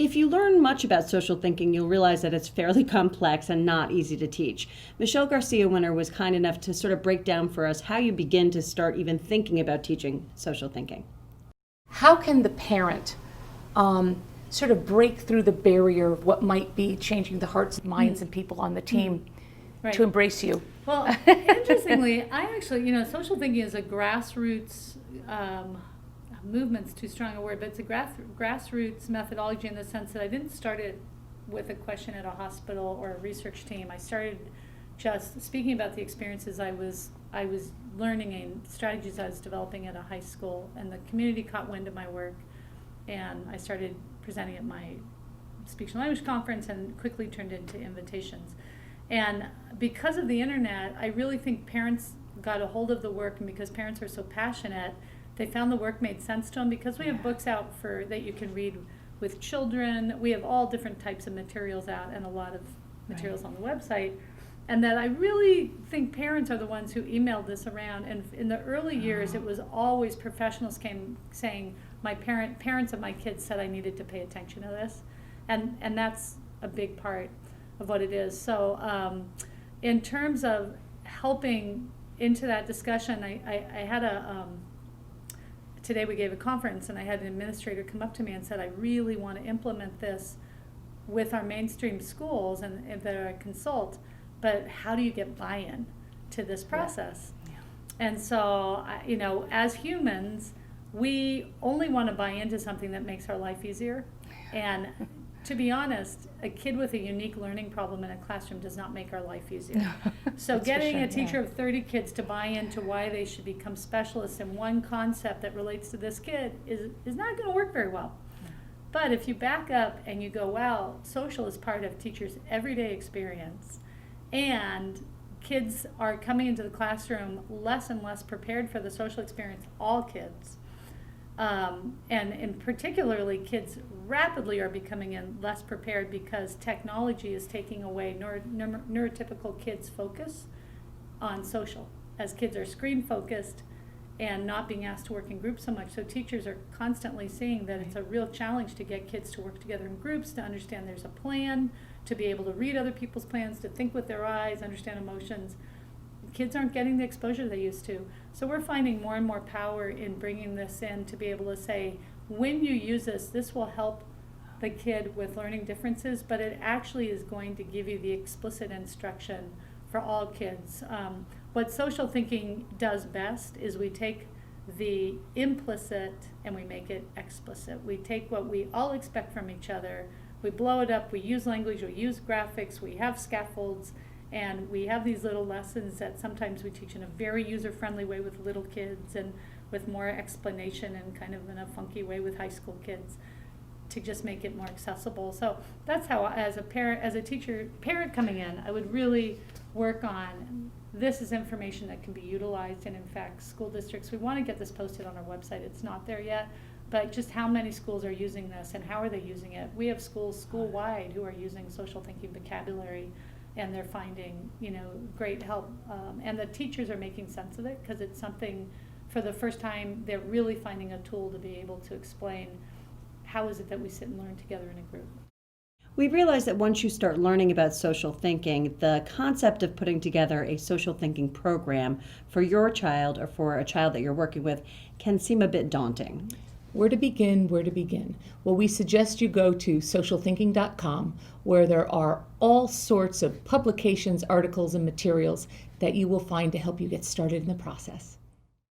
If you learn much about social thinking, you'll realize that it's fairly complex and not easy to teach. Michelle Garcia Winter was kind enough to sort of break down for us how you begin to start even thinking about teaching social thinking. How can the parent sort of break through the barrier of what might be changing the hearts and minds and people on the team to embrace you? Well, interestingly, I actually, social thinking is a grassroots movement's too strong a word, but it's a grassroots methodology in the sense that I didn't start it with a question at a hospital or a research team. I started just speaking about the experiences I was learning and strategies I was developing at a high school, and the community caught wind of my work, and I started presenting at my speech and language conference and quickly turned into invitations. And because of the internet, I really think parents got a hold of the work, and because parents are so passionate, they found the work made sense to them. Because we have books out that you can read with children, we have all different types of materials out and a lot of materials on the website. And that I really think parents are the ones who emailed this around. And in the early years, it was always professionals came saying, parents of my kids said I needed to pay attention to this. And that's a big part of what it is. So in terms of helping into that discussion, I had today we gave a conference, and I had an administrator come up to me and said, I really want to implement this with our mainstream schools and that I consult, but how do you get buy-in to this process? Yeah. And so, as humans, we only want to buy into something that makes our life easier. And to be honest, a kid with a unique learning problem in a classroom does not make our life easier. So getting a teacher of 30 kids to buy into why they should become specialists in one concept that relates to this kid is not going to work very well. But if you back up and you go, wow, social is part of teachers' everyday experience, and kids are coming into the classroom less and less prepared for the social experience, all kids, and in particularly kids rapidly are becoming less prepared because technology is taking away neurotypical kids' focus on social, as kids are screen focused and not being asked to work in groups so much. So teachers are constantly seeing that it's a real challenge to get kids to work together in groups, to understand there's a plan, to be able to read other people's plans, to think with their eyes, understand emotions. Kids aren't getting the exposure they used to. So we're finding more and more power in bringing this in to be able to say, when you use this will help the kid with learning differences, but it actually is going to give you the explicit instruction for all kids. What social thinking does best is we take the implicit and we make it explicit. We take what we all expect from each other, we blow it up, we use language, we use graphics, we have scaffolds, and we have these little lessons that sometimes we teach in a very user-friendly way with little kids and with more explanation and kind of in a funky way with high school kids to just make it more accessible. So that's how, as a parent coming in, I would really work on this is information that can be utilized. And in fact, school districts, we want to get this posted on our website. It's not there yet, but just how many schools are using this and how are they using it? We have schools school-wide who are using social thinking vocabulary, and they're finding, great help. And the teachers are making sense of it because it's something, for the first time, they're really finding a tool to be able to explain how is it that we sit and learn together in a group. We realize that once you start learning about social thinking, the concept of putting together a social thinking program for your child or for a child that you're working with can seem a bit daunting. Where to begin? Well, we suggest you go to socialthinking.com, where there are all sorts of publications, articles, and materials that you will find to help you get started in the process.